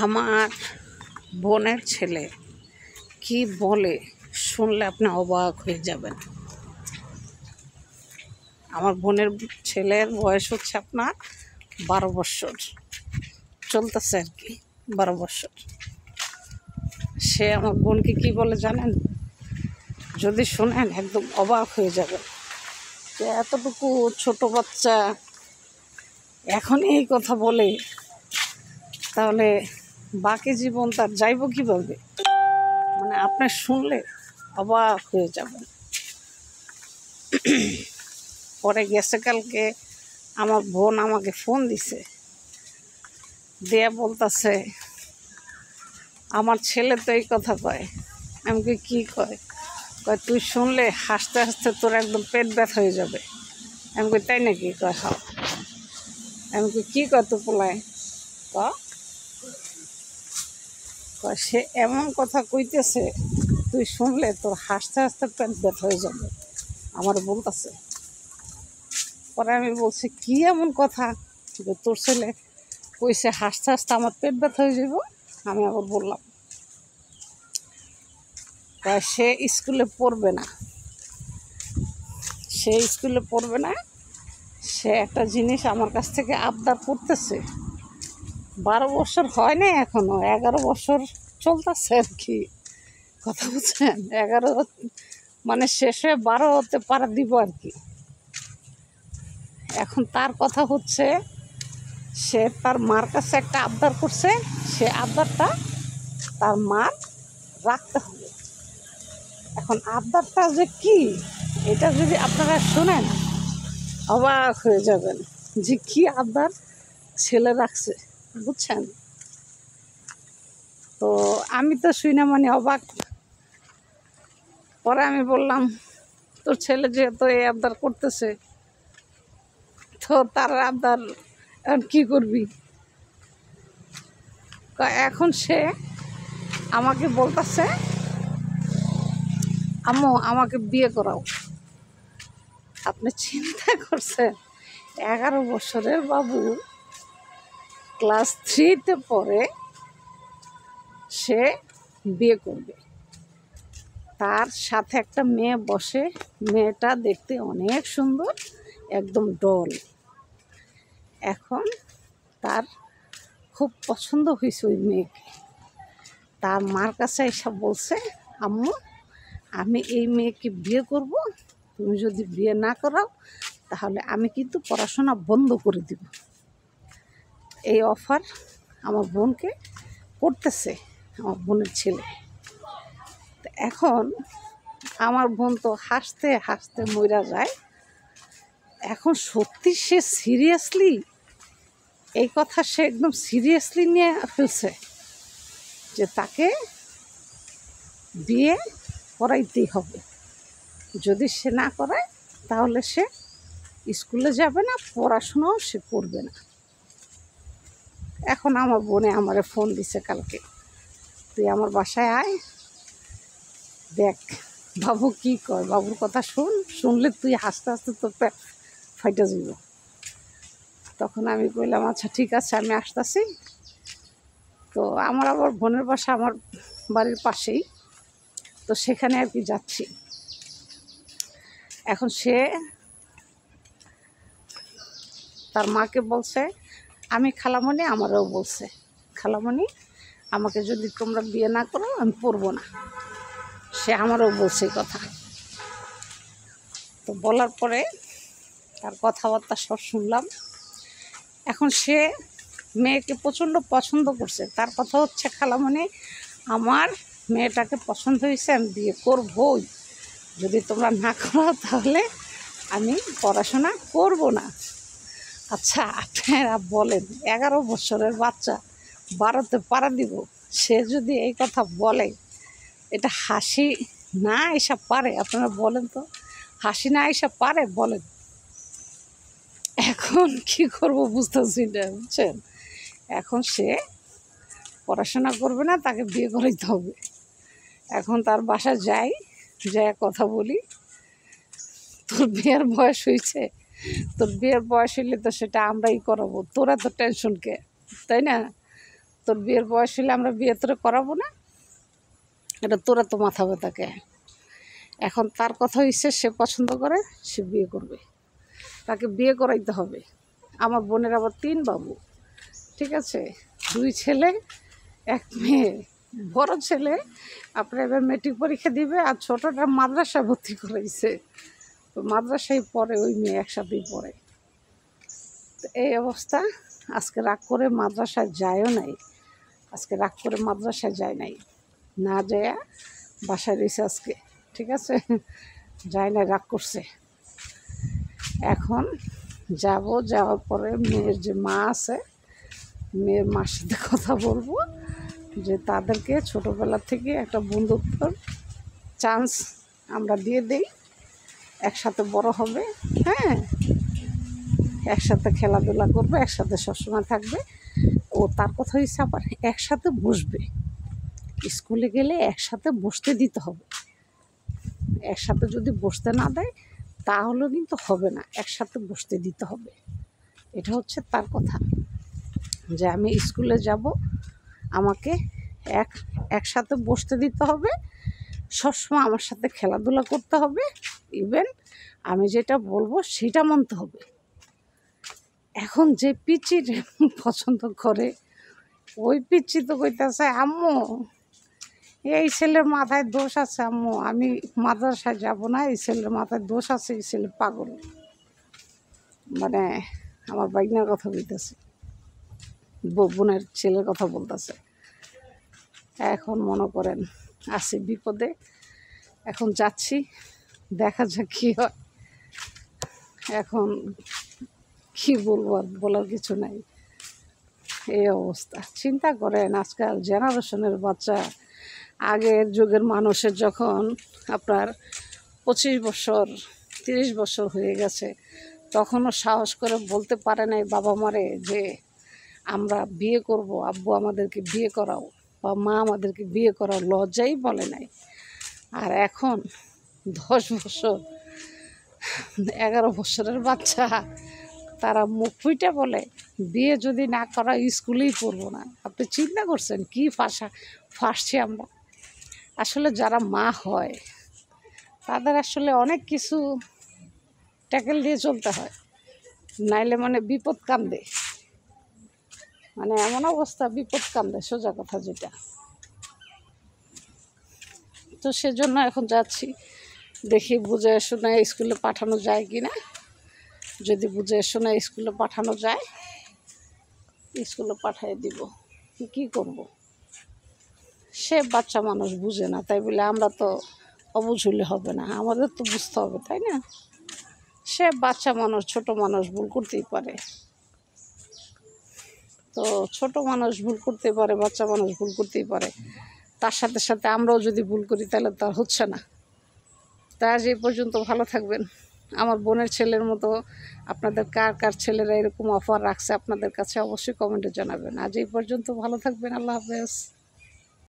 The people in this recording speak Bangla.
আমার বোনের ছেলে কি বলে শুনলে আপনি অবাক হয়ে যাবেন। আমার বোনের ছেলের বয়স হচ্ছে আপনার 12 বছর চলতেছে আর কি, 12 বছর। সে আমার বোনকে কি বলে জানেন? যদি শোনেন একদম অবাক হয়ে যাবেন যে এতটুকু ছোট বাচ্চা এখন এই কথা বলে, তাহলে বাকি জীবন তার যাইব কীভাবে? মানে আপনি শুনলে অবাক হয়ে যাবেন। পরে গেছে কালকে আমার বোন আমাকে ফোন দিছে, দিয়ে বলতেছে আমার ছেলে তো এই কথা কয়। আমি কি কয়? তুই শুনলে হাসতে হাসতে তোর একদম পেট ব্যথা হয়ে যাবে। আমি তাই নাকি? কয় হাও। আমি কি কয় তো পোলায় সে এমন কথা কইতেছে তুই শুনলে তোর হাসতে হাসতে পেট ব্যথা হয়ে যাবে, আমার বলতেছে। পরে আমি বলছি কি এমন কথা যে তোর ছেলে কইছে হাসতে হাসতে আমার পেট ব্যথা হয়ে যাব? আমি আবার বললাম সে স্কুলে পড়বে না, সে একটা জিনিস আমার কাছ থেকে আবদার করতেছে। 12 বছর হয় না এখনো, 11 বছর চলতেছে আর কি। কথা বুঝছেন? 11 মানে শেষে 12 হতে পারা দিব আর কি। এখন তার কথা হচ্ছে সে তার মার কাছে একটা আবদার করছে, সে আবদারটা তার মার রাখতে হবে। এখন আবদারটা যে কি, এটা যদি আপনারা শুনেন অবাক হয়ে যাবেন যে কি আবদার ছেলে রাখছে, বুঝছেন? তো আমি তো শুনে মানে অবাক। পরে আমি বললাম তোর ছেলে যেহেতু এই আবদার করতেছে, তো তার আবদার এখন কী করবি? এখন সে আমাকে বলতেছে আম্মু আমাকে বিয়ে করাও। আপনি চিন্তা করছেন 11 বছরের বাবু ক্লাস 3-তে পড়ে, সে বিয়ে করবে। তার সাথে একটা মেয়ে বসে, মেয়েটা দেখতে অনেক সুন্দর, একদম ডল। এখন তার খুব পছন্দ হয়েছে ওই মেয়েকে। তার মার কাছে এসব বলছে আম্মু আমি এই মেয়েকে বিয়ে করব, তুমি যদি বিয়ে না করাও তাহলে আমি কিন্তু পড়াশোনা বন্ধ করে দিব। এই অফার আমার বোনকে করতেছে আমার বোনের ছেলে। এখন আমার বোন তো হাসতে হাসতে মইরা যায়। এখন সত্যি সে সিরিয়াসলি এই কথা, সে একদম সিরিয়াসলি নিয়ে ফেলছে যে তাকে বিয়ে করাইতেই হবে। যদি সে না করায় তাহলে সে স্কুলে যাবে না, পড়াশোনাও সে করবে না। এখন আমার বোনে আমারে ফোন দিছে কালকে, তুই আমার বাসায় আয়, দেখ বাবু কি কয়, বাবুর কথা শুনলে তুই হাসতে হাসতে তোর পেট ফাইটা যাব। তখন আমি কইলাম আচ্ছা ঠিক আছে আমি আসতেছি। তো আমার আবার বোনের বাসা আমার বাড়ির পাশেই, তো সেখানে আর কি যাচ্ছি। এখন সে তার মাকে বলছে, আমি খালামণি আমারও বলছে খালামণি আমাকে যদি তোমরা বিয়ে না করো আমি পড়বো না। সে আমারও বলছে কথা। তো বলার পরে তার কথাবার্তা সব শুনলাম। এখন সে মেয়েকে প্রচণ্ড পছন্দ করছে। তার কথা হচ্ছে খালামণি আমার মেয়েটাকে পছন্দ হয়েছে, আমি বিয়ে করবই। যদি তোমরা না করো তাহলে আমি পড়াশোনা করব না। আচ্ছা আপনারা বলেন 11 বছরের বাচ্চা 12তে পারা দিব, সে যদি এই কথা বলে, এটা হাসি না এসব পারে? আপনারা বলেন তো, হাসি না এসব পারে বলেন? এখন কি করব বুঝতেছি না, বুঝছেন? এখন সে পড়াশোনা করবে না, তাকে বিয়ে করাইতে হবে। এখন তার বাসা যাই, কথা বলি, তোর বিয়ের বয়স হয়েছে, তোর বিয়ের বয়স হইলে তো সেটা আমরাই করাবো, তোরা তো টেনশন কে, তাই না? তো তোর বিয়ের বয়স হলে আমরা বিয়ে তোরে করাবো না, এটা তোরা তো মাথা ব্যথাকে। এখন তার কথা হচ্ছে সে পছন্দ করে, সে বিয়ে করবে, তাকে বিয়ে করাইতে হবে। আমার বোনের আবার 3 বাবু, ঠিক আছে, 2 ছেলে 1 মেয়ে। বড় ছেলে আপনার এবার মেট্রিক পরীক্ষা দিবে, আর ছোটটা মাদ্রাসায় ভর্তি করাইছে, তো মাদ্রাসায় পড়ে, ওই মেয়ে একসাথেই পড়ে। তো এই অবস্থা। আজকে রাগ করে মাদ্রাসায় যায়ও নাই, আজকে রাগ করে মাদ্রাসায় যায় নাই, না যায় বাসায় রয়েছে আজকে, ঠিক আছে, যায় না, রাগ করছে। এখন যাব, যাওয়ার পরে মেয়ের যে মা আছে, মেয়ের মার সাথে কথা বলবো যে তাদেরকে ছোটোবেলা থেকে একটা বন্ধুত্বর চান্স আমরা দিয়ে দেই, একসাথে বড় হবে, হ্যাঁ, একসাথে খেলাধুলা করবে, একসাথে সবসময় থাকবে। ও তার কথা হচ্ছে আবার একসাথে বসবে, স্কুলে গেলে একসাথে বসতে দিতে হবে। একসাথে যদি বসতে না দেয় তাহলে কিন্তু হবে না, একসাথে বসতে দিতে হবে। এটা হচ্ছে তার কথা, যে আমি স্কুলে যাব, আমাকে একসাথে বসতে দিতে হবে, সবসময় আমার সাথে খেলাধুলা করতে হবে, ইভেন আমি যেটা বলবো সেটা মানতে হবে। এখন যে পিচির পছন্দ করে, ওই পিচি তো কইতেছে আম্মু এই ছেলের মাথায় দোষ আছে, আম্মু আমি মাদ্রাসায় যাব না, এই ছেলের মাথায় দোষ আছে, এই ছেলে পাগল। মানে আমার বাইকনার কথা বলতেছে, বোনের ছেলের কথা বলতেছে। এখন মনে করেন আছি বিপদে, এখন যাচ্ছি, দেখা যাক কী হয়। এখন কি বলবো, আর বলার কিছু নাই, এই অবস্থা। চিন্তা করেন আজকাল জেনারেশনের বাচ্চা, আগের যুগের মানুষের যখন আপনার 25 বছর 30 বছর হয়ে গেছে, তখনও সাহস করে বলতে পারে নাই বাবা মারে যে আমরা বিয়ে করব, আব্বু আমাদেরকে বিয়ে করাও, বা মা আমাদেরকে বিয়ে করাও, লজ্জাই বলে নাই। আর এখন 10 বছর 11 বছরের বাচ্চা, তারা মুখ ফুইটা বলে বিয়ে যদি না করা স্কুলেই পড়বো না। আপনি চিন্তা করছেন কি ফাঁসছি আমরা। আসলে যারা মা হয় তাদের আসলে অনেক কিছু ট্যাকেল দিয়ে চলতে হয়, নাইলে মানে বিপদ কান্দে, মানে এমন অবস্থা বিপদ কান্দে, সোজা কথা যেটা। তো সেজন্য এখন যাচ্ছি, দেখি বুঝে শুনে স্কুলে পাঠানো যায় কি না। যদি বুঝে শুনে স্কুলে পাঠানো যায়, স্কুলে পাঠিয়ে দিব। কি করব, সে বাচ্চা মানুষ বুঝে না, তাই বলে আমরা তো অবুঝ হলে হবে না, আমাদের তো বুঝতে হবে, তাই না? সে বাচ্চা মানুষ, ছোট মানুষ, ভুল করতেই পারে। তো ছোট মানুষ ভুল করতে পারে, বাচ্চা মানুষ ভুল করতেই পারে, তার সাথে সাথে আমরাও যদি ভুল করি তাহলে তো আর হচ্ছে না। তা আজ এই পর্যন্ত, ভালো থাকবেন। আমার বোনের ছেলের মতো আপনাদের কার কার ছেলেরা এরকম অফার রাখছে আপনাদের কাছে, অবশ্যই কমেন্টে জানাবেন। আজ এই পর্যন্ত, ভালো থাকবেন, আল্লাহ হাফেজ।